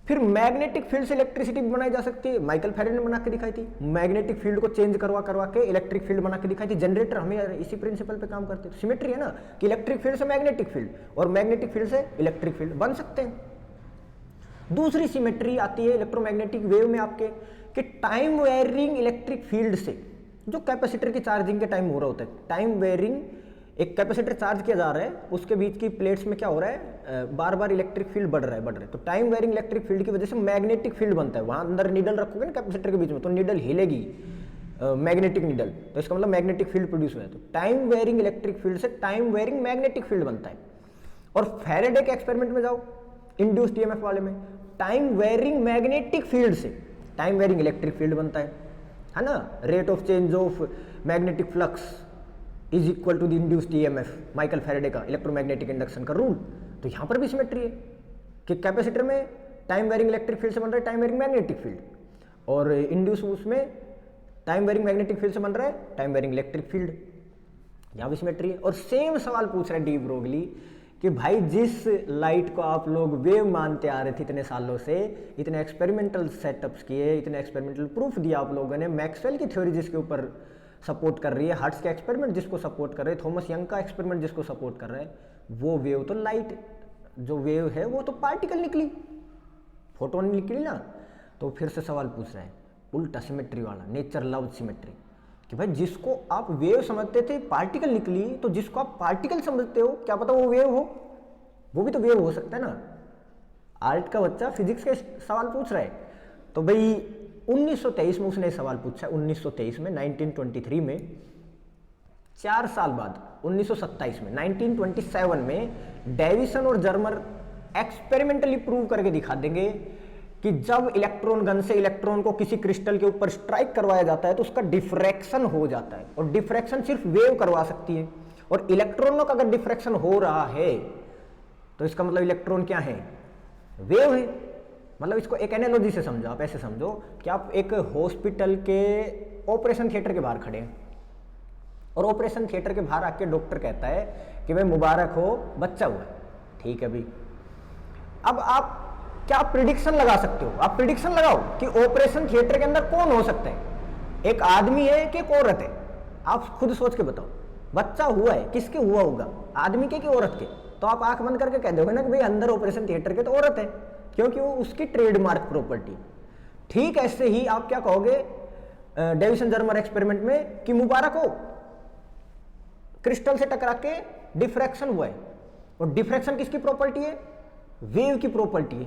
फिर मैग्नेटिक फील्ड से इलेक्ट्रिसिटी बनाई जा सकती है, माइकल फेरेडे ने बना के दिखाई थी। मैग्नेटिक फील्ड को चेंज करवा करवा के इलेक्ट्रिक फील्ड बना के दिखाई थी। जनरेटर हमें इसी प्रिंसिपल पे काम करते हैं। सिमेट्री है ना कि इलेक्ट्रिक फील्ड से मैग्नेटिक फील्ड और मैग्नेटिक फील्ड से इलेक्ट्रिक फील्ड बन सकते हैं। दूसरी सिमेट्री आती है इलेक्ट्रोमैग्नेटिक वेव में आपके कि टाइम वेयरिंग इलेक्ट्रिक फील्ड से, जो कैपेसिटर की चार्जिंग के टाइम हो रहा होता है, टाइम वेयरिंग, एक कैपेसिटर चार्ज किया जा रहा है, उसके बीच की प्लेट्स में क्या हो रहा है, बार बार इलेक्ट्रिक फील्ड बढ़ रहा है। तो टाइम वेयरिंग इलेक्ट्रिक फील्ड की वजह से मैग्नेटिक फील्ड बनता है। वहां अंदर नीडल रखोगे ना कैपेसिटर के बीच में, तो नीडल हिलेगी, मैग्नेटिक नीडल, तो इसका मतलब मैग्नेटिक फील्ड प्रोड्यूस हुआ है। तो टाइम वेयरिंग इलेक्ट्रिक फील्ड से टाइम वेयरिंग मैग्नेटिक फील्ड बनता है। और फैराडे के एक्सपेरिमेंट में जाओ, इंड्यूस्ड ईएमएफ वाले में, टाइम वेयरिंग मैग्नेटिक फील्ड से टाइम वेयरिंग इलेक्ट्रिक फील्ड बनता है ना। Rate of change of magnetic flux is equal to the induced EMF, Michael Faraday का इलेक्ट्रोमैग्नेटिक इंडक्शन का रूल। तो यहाँ पर भी सिमेट्री है कि कैपेसिटर में टाइम वेयरिंग इलेक्ट्रिक फील्ड से बन रहा है टाइम वेयरिंग मैग्नेटिक फील्ड, और इंड्यूस उसमें टाइम वेयरिंग मैग्नेटिक फील्ड से बन रहा है टाइम वेयरिंग इलेक्ट्रिक फील्ड। यहाँ भी सिमेट्री है। और सेम सवाल पूछ रहे डी ब्रोगली कि भाई जिस लाइट को आप लोग वेव मानते आ रहे थे इतने सालों से, इतने एक्सपेरिमेंटल सेटअप्स किए, इतने एक्सपेरिमेंटल प्रूफ दिया आप लोगों ने, मैक्सवेल की थ्योरी जिसके ऊपर सपोर्ट कर रही है, हर्ट्ज के एक्सपेरिमेंट जिसको सपोर्ट कर रहे हैं, थॉमस यंग का एक्सपेरिमेंट जिसको सपोर्ट कर रहा है, वो वेव तो लाइट जो वेव है वो तो पार्टिकल निकली, फोटोन निकली ना। तो फिर से सवाल पूछ रहे हैं उल्टा सिमेट्री वाला, नेचर लव सिमेट्री, कि भाई जिसको आप वेव समझते थे पार्टिकल निकली, तो जिसको आप पार्टिकल समझते हो क्या पता वो वेव हो, वो भी तो वेव हो सकता है ना। आर्ट का बच्चा फिजिक्स के सवाल पूछ रहा है। तो भाई 1923 में उसने सवाल पूछा, 1923 में, 1923 में, 4 साल बाद 1927 में, 1927 में डेविसन और जर्मर एक्सपेरिमेंटली प्रूव करके दिखा देंगे कि जब इलेक्ट्रॉन गन से इलेक्ट्रॉन को किसी क्रिस्टल के ऊपर स्ट्राइक करवाया जाता है तो उसका डिफ्रैक्शन हो जाता है, और डिफ्रैक्शन सिर्फ वेव करवा सकती है। और इलेक्ट्रॉनों का अगर डिफ्रैक्शन हो रहा है तो इसका मतलब इलेक्ट्रॉन क्या है, वेव है। मतलब इसको एक एनालॉजी से समझो, आप ऐसे समझो कि आप एक हॉस्पिटल के ऑपरेशन थिएटर के बाहर खड़े हैं और ऑपरेशन थिएटर के बाहर आके डॉक्टर कहता है कि भाई मुबारक हो, बच्चा हुआ। ठीक है भाई, अब आप क्या प्रिडिक्शन लगा सकते हो, आप प्रिडिक्शन लगाओ कि ऑपरेशन थिएटर के अंदर कौन हो सकता है, एक आदमी है कि एक औरत है। आप खुद सोच के बताओ, बच्चा हुआ है, किसके हुआ होगा, आदमी के कि औरत के? तो आप आंख बंद करके कह दोगे ना कि भाई अंदर ऑपरेशन थिएटर के तो औरत है, क्योंकि वो उसकी ट्रेडमार्क प्रॉपर्टी। ठीक ऐसे ही आप क्या कहोगे डेविसन जर्मर एक्सपेरिमेंट में कि मुबारक हो, क्रिस्टल से टकरा के डिफ्रैक्शन हुआ है, और डिफ्रैक्शन किसकी प्रॉपर्टी है, वेव की प्रॉपर्टी है।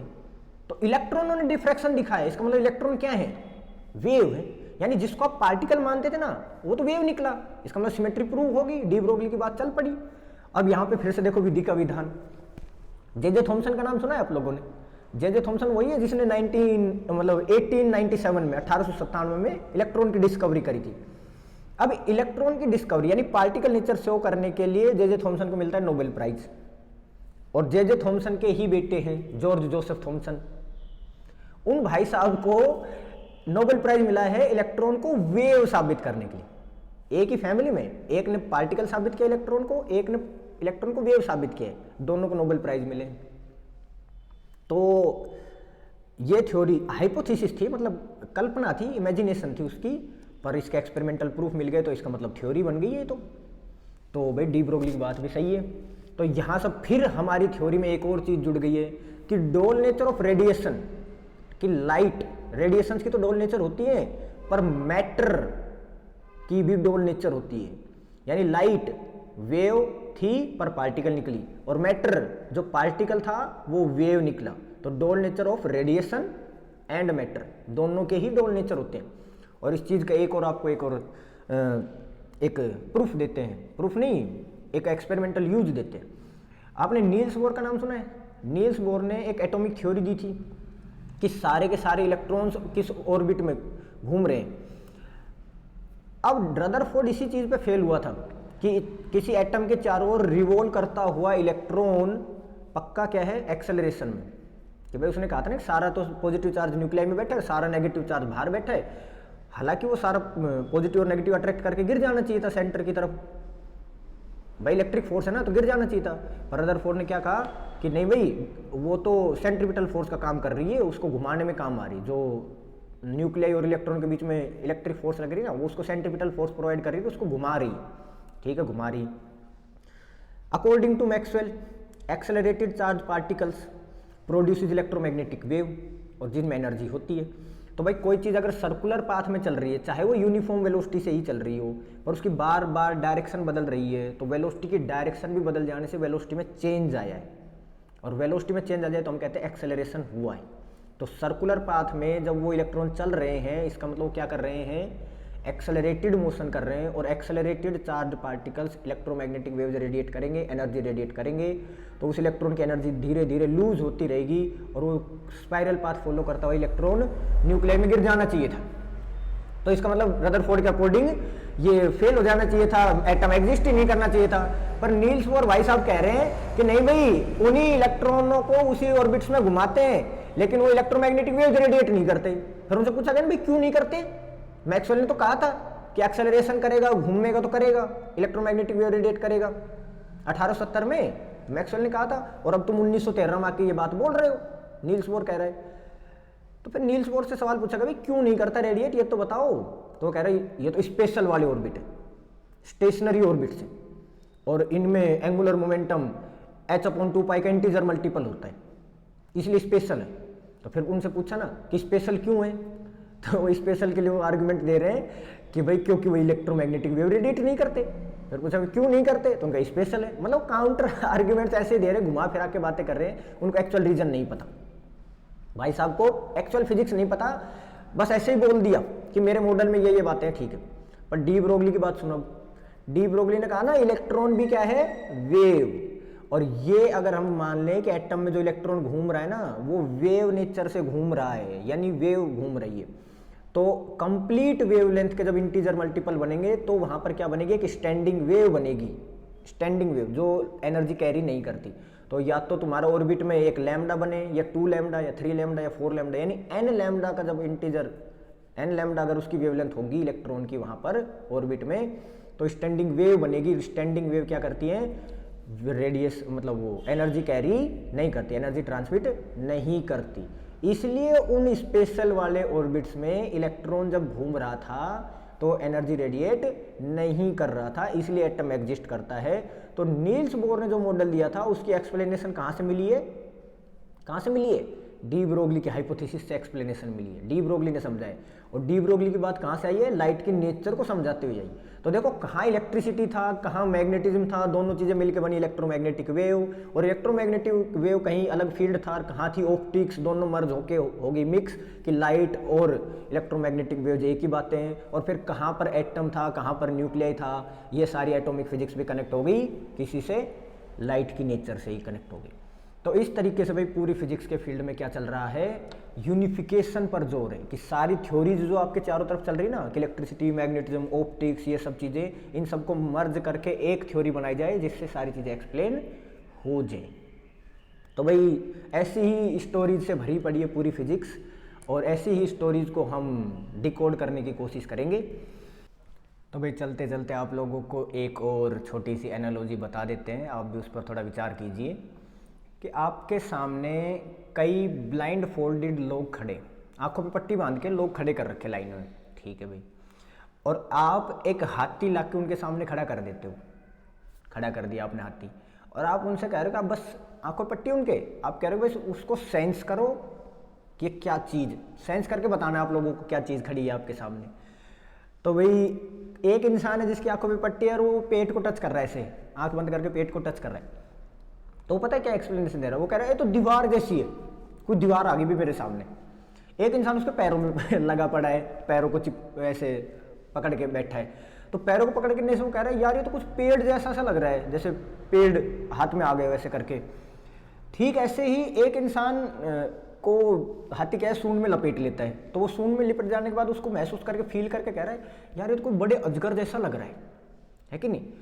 तो इलेक्ट्रॉनों ने डिफ्रैक्शन दिखाया, इसका मतलब इलेक्ट्रॉन क्या है, वेव है। यानी जिसको आप पार्टिकल मानते थे ना वो तो वेव निकला, इसका मतलब सिमेट्री प्रूव होगी, डी ब्रोगली की बात चल पड़ी। अब यहां पे फिर से देखो विधि का विधान। जे थॉमसन का नाम सुना है आप लोगों ने? जे थॉमसन वही है जिसने 1897 में 1897 में इलेक्ट्रॉन की डिस्कवरी करी थी। अब इलेक्ट्रॉन की डिस्कवरी यानी पार्टिकल नेचर शो करने के लिए जे थॉमसन को मिलता है नोबेल प्राइज, और जे थॉमसन के ही बेटे हैं जॉर्ज जोसेफ थॉमसन। उन भाई साहब को नोबेल प्राइज मिला है इलेक्ट्रॉन को वेव साबित करने के लिए। एक ही फैमिली में एक ने पार्टिकल साबित किया इलेक्ट्रॉन को, एक ने इलेक्ट्रॉन को वेव साबित किया, दोनों को नोबेल प्राइज मिले। तो ये थ्योरी हाइपोथेसिस थी, मतलब कल्पना थी, इमेजिनेशन थी उसकी, पर इसके एक्सपेरिमेंटल प्रूफ मिल गए तो इसका मतलब थ्योरी बन गई है। तो भाई डी ब्रोगली की बात भी सही है। तो यहां से फिर हमारी थ्योरी में एक और चीज जुड़ गई है कि डोल नेचर ऑफ रेडिएशन, कि लाइट रेडिएशन की तो डोल नेचर होती है, पर मैटर की भी डोल नेचर होती है। यानी लाइट वेव थी पर पार्टिकल निकली, और मैटर जो पार्टिकल था वो वेव निकला। तो डोल nature of radiation and matter दोनों के ही डोल नेचर होते हैं। और इस चीज का एक और आपको एक प्रूफ देते हैं, प्रूफ नहीं, एक एक्सपेरिमेंटल यूज देते हैं। आपने नील्स बोर का नाम सुना है? नील्स बोर ने एक एटॉमिक थ्योरी दी थी कि सारे के सारे इलेक्ट्रॉन्स किस ऑर्बिट में घूम रहे हैं। अब रदरफोर्ड इसी चीज पे फेल हुआ था कि किसी एटम के चारों ओर रिवॉल्व करता हुआ इलेक्ट्रॉन पक्का क्या है, एक्सेलरेशन में। कि भाई उसने कहा था ना सारा तो पॉजिटिव चार्ज न्यूक्लियाई में बैठा है, सारा नेगेटिव चार्ज बाहर बैठा है। हालांकि वो सारा पॉजिटिव और नेगेटिव अट्रैक्ट करके गिर जाना चाहिए था सेंटर की तरफ, भाई इलेक्ट्रिक फोर्स है ना तो गिर जाना चाहिए था। पर रदरफोर्ड ने क्या कहा कि नहीं भाई वो तो सेंट्रीपिटल फोर्स का काम कर रही है, उसको घुमाने में काम आ रही, जो न्यूक्लियाई और इलेक्ट्रॉन के बीच में इलेक्ट्रिक फोर्स लग रही है ना वो उसको सेंट्रीपिटल फोर्स प्रोवाइड कर रही है, तो उसको घुमा रही। ठीक है, घुमा रही। According to Maxwell, accelerated charge particles produces electromagnetic wave, और जिनमें एनर्जी होती है। तो भाई कोई चीज़ अगर सर्कुलर पाथ में चल रही है, चाहे वो यूनिफॉर्म वेलोसिटी से ही चल रही हो, पर उसकी बार बार डायरेक्शन बदल रही है, तो वेलोसिटी की डायरेक्शन भी बदल जाने से वेलोसिटी में चेंज आया है, और वेलोसिटी में चेंज आ जाए तो हम कहते हैं एक्सेलरेशन हुआ है। तो सर्कुलर पाथ में जब वो इलेक्ट्रॉन चल रहे हैं, इसका मतलब वो क्या कर रहे हैं, एक्सेलरेटेड मोशन कर रहे हैं, और accelerated charge particles electromagnetic waves radiate करेंगे, एनर्जी रेडिएट करेंगे। तो उस इलेक्ट्रॉन की एनर्जी धीरे धीरे लूज होती रहेगी, और वो स्पाइरल पाथ फॉलो करता हुआ इलेक्ट्रॉन न्यूक्लियाई में गिर जाना चाहिए था। तो इसका मतलब रदरफोर्ड के अकॉर्डिंग ये फेल हो जाना चाहिए था, एटम एग्जिस्ट ही नहीं करना चाहिए था। पर नील्स बोर भाई साहब कह रहे हैं कि नहीं भाई, उन्हीं इलेक्ट्रॉनों को उसी ऑर्बिट्स में घुमाते हैं, लेकिन वो इलेक्ट्रोमैग्नेटिक वेव्स रेडिएट नहीं करते। फिर उनसे पूछा गया भाई क्यों नहीं करते? मैक्सवेल ने तो कहा था कि एक्सेलरेशन करेगा, घूमेगा तो करेगा, इलेक्ट्रोमैग्नेटिक वेव रेडिएट करेगा 1870 में मैक्सवेल ने कहा था, और अब तुम 1913 में आके ये बात बोल रहे हो, नील्स बोर कह रहे हैं। तो फिर नील्स बोर से सवाल पूछा भाई क्यों नहीं करता रेडिएट, ये तो बताओ। तो वो कह रहे ये तो स्पेशल वाले ऑर्बिट है, स्टेशनरी ऑर्बिट से, और इनमें एंगुलर मोमेंटम h/2π का इंटीजर मल्टीपल होता है, इसलिए स्पेशल है। तो फिर उनसे पूछा ना कि स्पेशल क्यों है, तो वो स्पेशल के लिए वो आर्गुमेंट दे रहे हैं कि भाई क्योंकि वो इलेक्ट्रोमैग्नेटिक वेव रेडिएट नहीं करते। फिर पूछा क्यों नहीं करते, तो उनका स्पेशल है। मतलब काउंटर आर्गुमेंट्स ऐसे दे रहे, घुमा फिरा के बातें कर रहे हैं, उनको एक्चुअल रीजन नहीं पता। भाई साहब को एक्चुअल फिजिक्स नहीं पता, बस ऐसे ही बोल दिया कि मेरे मॉडल में ये बातें हैं, ठीक है। पर डी ब्रोगली की बात सुनो। डी ब्रोगली ने कहा ना इलेक्ट्रॉन भी क्या है, वेव, और ये अगर हम मान लें कि एटम में जो इलेक्ट्रॉन घूम रहा है ना वो वेव नेचर से घूम रहा है, यानी वेव घूम रही है, तो कंप्लीट वेवलेंथ के जब इंटीजर मल्टीपल बनेंगे तो वहां पर क्या बनेगी, एक स्टैंडिंग वेव बनेगी, स्टैंडिंग वेव जो एनर्जी कैरी नहीं करती। तो या तो तुम्हारा ऑर्बिट में एक लैम्डा बने, या 2 लैम्डा, या 3 लैम्डा, या 4 लैम्डा, यानी एन लैम्डा का जब इंटीजर एन लैम्डा अगर उसकी वेवलेंथ होगी इलेक्ट्रॉन की वहां पर ऑर्बिट में, तो स्टैंडिंग वेव बनेगी। स्टैंडिंग वेव क्या करती है, रेडियस मतलब वो एनर्जी कैरी नहीं करती, एनर्जी ट्रांसमिट नहीं करती। इसलिए उन स्पेशल वाले ऑर्बिट्स में इलेक्ट्रॉन जब घूम रहा था तो एनर्जी रेडिएट नहीं कर रहा था, इसलिए एटम एग्जिस्ट करता है। तो नील्स बोर ने जो मॉडल दिया था उसकी एक्सप्लेनेशन कहाँ से मिली है, कहाँ से मिली है, डी ब्रोगली की हाइपोथेसिस से एक्सप्लेनेशन मिली है, डी ब्रोगली ने समझाए। और डी ब्रोगली की बात कहाँ से आई है, लाइट के नेचर को समझाते हुए आई। तो देखो कहाँ इलेक्ट्रिसिटी था, कहाँ मैग्नेटिज्म था, दोनों चीजें मिलकर बनी इलेक्ट्रोमैग्नेटिक वेव। और इलेक्ट्रोमैग्नेटिक वेव कहीं अलग फील्ड था और कहाँ थी ऑप्टिक्स, दोनों मर्ज होके हो गई मिक्स कि लाइट और इलेक्ट्रोमैग्नेटिक वेव एक ही बातें हैं। और फिर कहाँ पर एटम था, कहाँ पर न्यूक्लियाई था, ये सारी एटॉमिक फिजिक्स भी कनेक्ट हो गई किसी से, लाइट की नेचर से ही कनेक्ट हो गई। तो इस तरीके से भाई पूरी फिजिक्स के फील्ड में क्या चल रहा है, यूनिफिकेशन पर जोर है कि सारी थ्योरीज जो आपके चारों तरफ चल रही है ना कि इलेक्ट्रिसिटी, मैग्नेटिज्म, ऑप्टिक्स, ये सब चीज़ें, इन सबको मर्ज करके एक थ्योरी बनाई जाए जिससे सारी चीज़ें एक्सप्लेन हो जाए। तो भाई ऐसी ही स्टोरीज से भरी पड़ी है पूरी फिजिक्स, और ऐसी ही स्टोरीज को हम डिकोड करने की कोशिश करेंगे। तो भाई चलते चलते आप लोगों को एक और छोटी सी एनालॉजी बता देते हैं, आप भी उस पर थोड़ा विचार कीजिए कि आपके सामने कई ब्लाइंड फोल्डेड लोग खड़े, आंखों पे पट्टी बांध के लोग खड़े कर रखे लाइन में, ठीक है भाई, और आप एक हाथी ला के उनके सामने खड़ा कर देते हो, खड़ा कर दिया आपने हाथी, और आप उनसे कह रहे हो कि आप बस आंखों पे पट्टी उनके, आप कह रहे हो बस उसको सेंस करो कि क्या चीज़, सेंस करके बताना आप लोगों को क्या चीज़ खड़ी है आपके सामने। तो भाई एक इंसान है जिसकी आंखों पे पट्टी है और वो पेट को टच कर रहा है, ऐसे आंख बंद करके पेट को टच कर रहा है, तो पता है क्या एक्सप्लेनेशन दे रहा है, वो कह रहा है ये तो दीवार जैसी है, कोई दीवार आ गई भी मेरे सामने। एक इंसान उसके पैरों में लगा पड़ा है, पैरों को ऐसे पकड़ के बैठा है, तो पैरों को पकड़ के से वो कह रहा है यार ये तो कुछ पेड़ जैसा सा लग रहा है, जैसे पेड़ हाथ में आ गए वैसे करके। ठीक ऐसे ही एक इंसान को हाथी क्या है सूंड में लपेट लेता है, तो वो सूंड में लिपट जाने के बाद उसको महसूस करके फील करके कह रहा है यार ये तो कोई बड़े अजगर जैसा लग रहा है कि नहीं।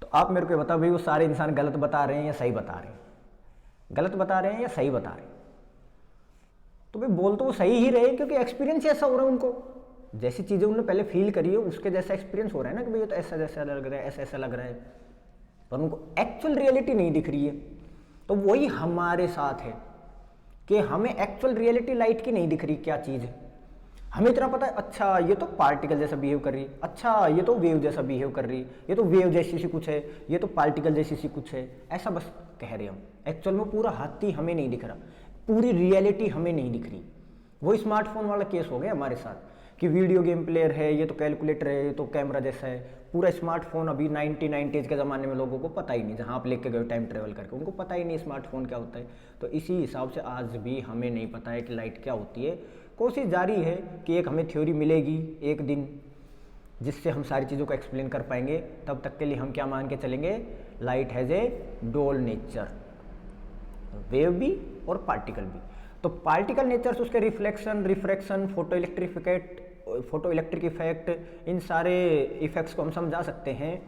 तो आप मेरे को बताओ भाई वो सारे इंसान गलत बता रहे हैं या सही बता रहे हैं, गलत बता रहे हैं या सही बता रहे हैं। तो भाई बोल तो वो सही ही रहे क्योंकि एक्सपीरियंस ऐसा हो रहा है उनको, जैसी चीज़ें उन्होंने पहले फील करी है उसके जैसा एक्सपीरियंस हो रहा है ना कि भाई ये तो ऐसा जैसा लग रहा है, ऐसा ऐसा लग रहा है, पर उनको एक्चुअल रियलिटी नहीं दिख रही है। तो वही हमारे साथ है कि हमें एक्चुअल रियलिटी लाइट की नहीं दिख रही क्या चीज़ है। हमें इतना पता है अच्छा ये तो पार्टिकल जैसा बिहेव कर रही है, अच्छा ये तो वेव जैसा बिहेव कर रही है, ये तो वेव जैसी सी कुछ है, ये तो पार्टिकल जैसी सी कुछ है, ऐसा बस कह रहे हम। एक्चुअल में पूरा हाथी हमें नहीं दिख रहा, पूरी रियलिटी हमें नहीं दिख रही। वो स्मार्टफोन वाला केस हो गया हमारे साथ कि वीडियो गेम प्लेयर है, ये तो कैलकुलेटर है, ये तो कैमरा जैसा है, पूरा स्मार्टफोन। अभी 90s के ज़माने में लोगों को पता ही नहीं, जहाँ आप लेके गए टाइम ट्रेवल करके उनको पता ही नहीं स्मार्टफोन क्या होता है। तो इसी हिसाब से आज भी हमें नहीं पता है कि लाइट क्या होती है। कोशिश जारी है कि एक हमें थ्योरी मिलेगी एक दिन जिससे हम सारी चीज़ों को एक्सप्लेन कर पाएंगे। तब तक के लिए हम क्या मान के चलेंगे, लाइट हैज़ ए डोल नेचर, वेव भी और पार्टिकल भी। तो पार्टिकल नेचर से उसके reflection, refraction, photo electric effect, इन सारे इफेक्ट्स को हम समझा सकते हैं।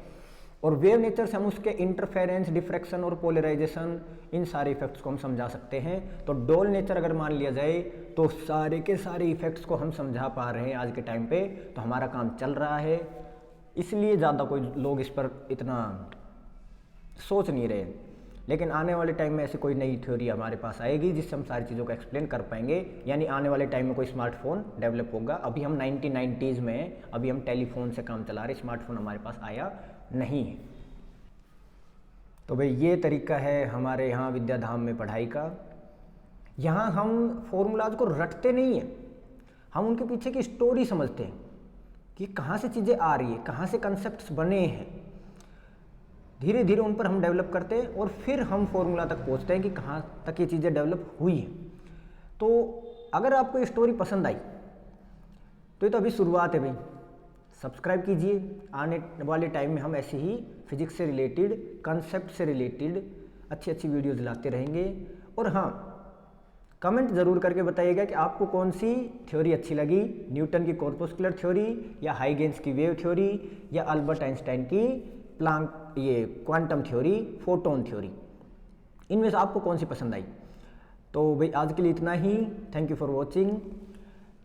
और वेव नेचर से हम उसके इंटरफेरेंस, डिफ्रैक्शन और पोलराइजेशन, इन सारे इफेक्ट्स को हम समझा सकते हैं। तो डोल नेचर अगर मान लिया जाए तो सारे के सारे इफेक्ट्स को हम समझा पा रहे हैं आज के टाइम पे, तो हमारा काम चल रहा है। इसलिए ज़्यादा कोई लोग इस पर इतना सोच नहीं रहे, लेकिन आने वाले टाइम में ऐसी कोई नई थ्योरी हमारे पास आएगी जिससे हम सारी चीज़ों को एक्सप्लेन कर पाएंगे। यानी आने वाले टाइम में कोई स्मार्टफोन डेवलप होगा। अभी हम 1990s में हैं, अभी हम टेलीफोन से काम चला रहे, स्मार्टफोन हमारे पास आया नहीं है। तो भाई ये तरीका है हमारे यहाँ विद्याधाम में पढ़ाई का। यहाँ हम फॉर्मूलाज को रटते नहीं हैं, हम उनके पीछे की स्टोरी समझते हैं कि कहाँ से चीज़ें आ रही है, कहाँ से कंसेप्ट्स बने हैं। धीरे धीरे उन पर हम डेवलप करते हैं और फिर हम फॉर्मूला तक पहुँचते हैं कि कहाँ तक ये चीज़ें डेवलप हुई हैं। तो अगर आपको ये स्टोरी पसंद आई तो ये तो अभी शुरुआत है भाई, सब्सक्राइब कीजिए। आने वाले टाइम में हम ऐसे ही फिजिक्स से रिलेटेड, कंसेप्ट से रिलेटेड अच्छी अच्छी वीडियोज़ लाते रहेंगे। और हाँ, कमेंट ज़रूर करके बताइएगा कि आपको कौन सी थ्योरी अच्छी लगी, न्यूटन की कॉर्पस्कुलर थ्योरी या हाइगेंस की वेव थ्योरी या अल्बर्ट आइंस्टाइन की प्लांक ये क्वांटम थ्योरी, फोटोन थ्योरी, इनमें से आपको कौन सी पसंद आई। तो भाई आज के लिए इतना ही। Thank you for watching.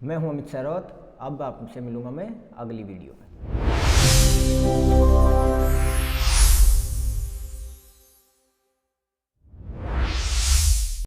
मैं हूं अमित सहरावत। अब आपसे मिलूंगा मैं अगली वीडियो में।